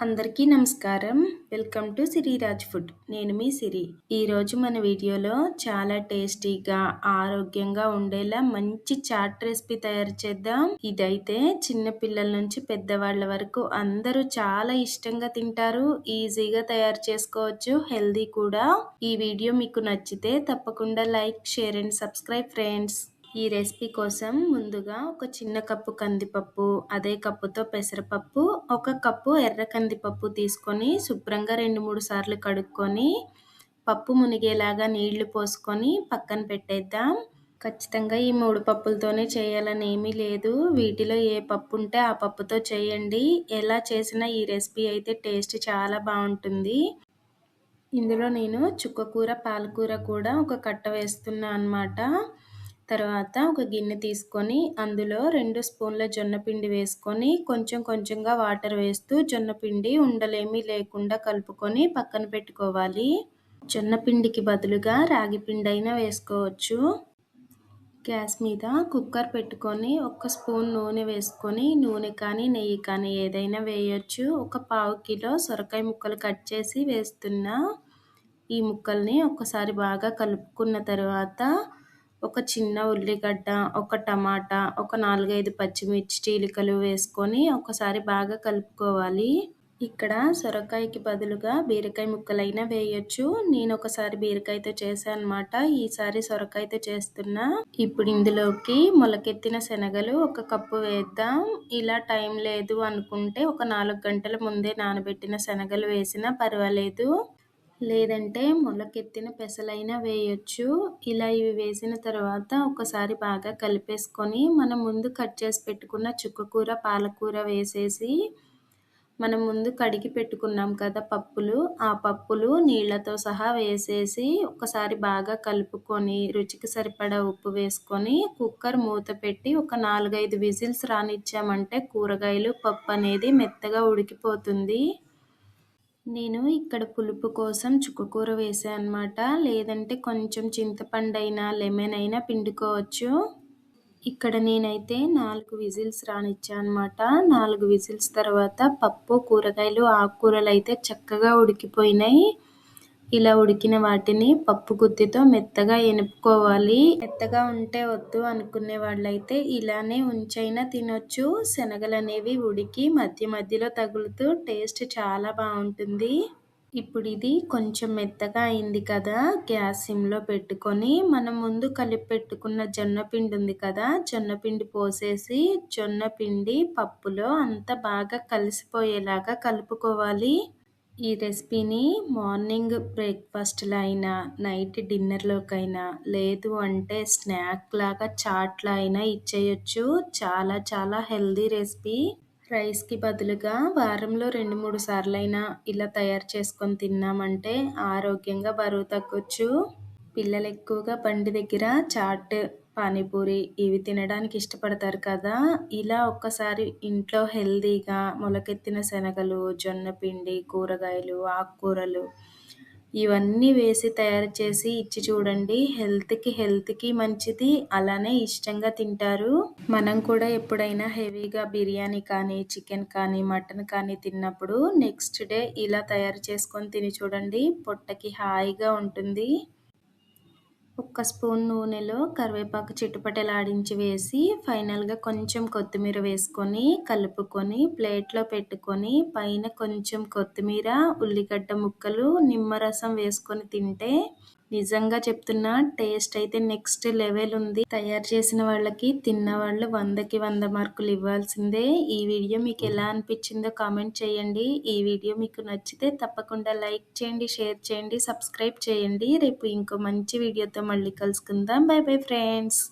అందరికీ నమస్కారం. Welcome to Siriraj food. నేను మీ సిరి. ఈరోజు మన వీడియోలో చాలా టేస్టీగా, ఆరోగ్యంగా ఉండేలా మంచి చాట్ రెసిపీ తయారు చేద్దాం. ఇదైతే చిన్న పిల్లల నుంచి పెద్దవాళ్ళ వరకు అందరూ చాలా ఇష్టంగా తింటారు. ఈజీగా తయారు చేసుకోవచ్చు. హెల్దీ కూడా. ఈ వీడియో మీకు నచ్చితే తప్పకుండా like, share and subscribe friends. ఈ రెసిపీ కోసం ముందుగా ఒక చిన్న కప్పు కందిపప్పు, అదే కప్పుతో పెసరపప్పు, ఒక కప్పు ఎర్ర కందిపప్పు తీసుకొని శుభ్రంగా 2-3 సార్లు కడుక్కొని పప్పు మునిగేలాగా నీళ్లు పోసుకొని పక్కన పెట్టేద్దాం. ఖచ్చితంగా ఈ 3 పప్పులతోనే చేయాలని ఏమీ లేదు. వీటిలో ఏ పప్పు ఉంటే ఆ పప్పుతో చేయండి. ఎలా చేసినా ఈ రెసిపీ అయితే టేస్ట్ చాలా బాగుంటుంది. ఇందులో నేను చుక్కకూర, పాలకూర కూడా ఒక కట్ట వేస్తున్నా అన్నమాట. తర్వాత ఒక గిన్నె తీసుకొని అందులో 2 స్పూన్ల జొన్నపిండి వేసుకొని కొంచెం కొంచెంగా వాటర్ వేస్తూ జొన్నపిండి ఉండలేమీ లేకుండా కలుపుకొని పక్కన పెట్టుకోవాలి. జొన్నపిండికి బదులుగా రాగి పిండి అయినా వేసుకోవచ్చు. గ్యాస్ మీద కుక్కర్ పెట్టుకొని 1 స్పూన్ నూనె వేసుకొని, నూనె కానీ నెయ్యి కానీ ఏదైనా వేయొచ్చు. ఒక 1/2 కిలో సొరకాయ ముక్కలు కట్ చేసి వేస్తున్నా. ఈ ముక్కల్ని ఒకసారి బాగా కలుపుకున్న తర్వాత ఒక చిన్న ఉల్లిగడ్డ, ఒక టమాటా, ఒక 4-5 పచ్చిమిర్చి చీలికలు వేసుకొని ఒకసారి బాగా కలుపుకోవాలి. ఇక్కడ సొరకాయకి బదులుగా బీరకాయ ముక్కలైనా వేయొచ్చు. నేను ఒకసారి బీరకాయతో చేశాను అన్నమాట. ఈసారి సొరకాయతో చేస్తున్నా. ఇప్పుడు ఇందులోకి మొలకెత్తిన శనగలు 1 కప్పు వేద్దాం. ఇలా టైం లేదు అనుకుంటే ఒక 4 గంటల ముందే నానబెట్టిన శనగలు వేసినా పర్వాలేదు. లేదంటే మొలకెత్తిన పెసలైనా వేయొచ్చు. ఇలా ఇవి వేసిన తర్వాత ఒకసారి బాగా కలిపేసుకొని మనం ముందు కట్ చేసి పెట్టుకున్న చుక్కకూర, పాలకూర వేసేసి మనం ముందు కడిగి పెట్టుకున్నాం కదా పప్పులు, ఆ పప్పులు నీళ్లతో సహా వేసేసి ఒకసారి బాగా కలుపుకొని రుచికి సరిపడా ఉప్పు వేసుకొని కుక్కర్ మూత పెట్టి ఒక 4-5 విజిల్స్ రానిచ్చామంటే కూరగాయలు, పప్పు అనేది మెత్తగా ఉడికిపోతుంది. నేను ఇక్కడ పులుపు కోసం చుక్కకూర వేసాను అన్నమాట. లేదంటే కొంచెం చింతపండు అయినా, లెమన్ అయినా పిండుకోవచ్చు. ఇక్కడ నేనైతే 4 విజిల్స్ రానిచ్చాను అన్నమాట. 4 విజిల్స్ తర్వాత పప్పు, కూరగాయలు, ఆకుకూరలు అయితే చక్కగా ఉడికిపోయినాయి. ఇలా ఉడికిన వాటిని పప్పు గుత్తితో మెత్తగా ఎనుపుకోవాలి. మెత్తగా ఉంటే వద్దు అనుకునే వాళ్ళైతే ఇలానే ఉంచైనా తినొచ్చు. శనగలు అనేవి ఉడికి మధ్య మధ్యలో తగులుతూ టేస్ట్ చాలా బాగుంటుంది. ఇప్పుడు ఇది కొంచెం మెత్తగా అయింది కదా, గ్యాస్ సిమ్లో పెట్టుకొని మనం ముందు కలిపి పెట్టుకున్న జొన్నపిండి ఉంది కదా, జొన్నపిండి పోసేసి జొన్నపిండి పప్పులో అంతా బాగా కలిసిపోయేలాగా కలుపుకోవాలి. ఈ రెసిపీని మార్నింగ్ బ్రేక్ఫాస్ట్లో అయినా, నైట్ డిన్నర్లోకైనా, లేదు అంటే స్నాక్ లాగా చాట్లా అయినా ఇచ్చేయచ్చు. చాలా చాలా హెల్దీ రెసిపీ. రైస్కి బదులుగా వారంలో 2-3 సార్లైనా ఇలా తయారు చేసుకొని తిన్నామంటే ఆరోగ్యంగా బరువు తగ్గొచ్చు. పిల్లలు ఎక్కువగా బండి దగ్గర చాట్, పానీపూరి ఇవి తినడానికి ఇష్టపడతారు కదా. ఇలా ఒక్కసారి ఇంట్లో హెల్దీగా మొలకెత్తిన శనగలు, జొన్నపిండి, కూరగాయలు, ఆకుకూరలు ఇవన్నీ వేసి తయారు చేసి ఇచ్చి చూడండి. హెల్త్కి మంచిది. అలానే ఇష్టంగా తింటారు. మనం కూడా ఎప్పుడైనా హెవీగా బిర్యానీ కానీ, చికెన్ కానీ, మటన్ కానీ తిన్నప్పుడు నెక్స్ట్ డే ఇలా తయారు చేసుకొని తిని చూడండి. పొట్టకి హాయిగా ఉంటుంది. 1 స్పూన్ నూనెలో కరివేపాకు చిటపటలాడించి వేసి ఫైనల్గా కొంచెం కొత్తిమీర వేసుకొని కలుపుకొని ప్లేట్లో పెట్టుకొని పైన కొంచెం కొత్తిమీర, ఉల్లిగడ్డ ముక్కలు, నిమ్మరసం వేసుకొని తింటే నిజంగా చెప్తున్నా టేస్ట్ అయితే నెక్స్ట్ లెవెల్ ఉంది. తయారు చేసిన వాళ్ళకి తిన్న వాళ్ళు 100కి 100 మార్కులు ఇవ్వాల్సిందే. ఈ వీడియో మీకు ఎలా అనిపించిందో కామెంట్ చేయండి. ఈ వీడియో మీకు నచ్చితే తప్పకుండా లైక్ చేయండి, షేర్ చేయండి, సబ్స్క్రైబ్ చేయండి. రేపు ఇంకో మంచి వీడియోతో మళ్ళీ కలుసుకుందాం. By bye friends.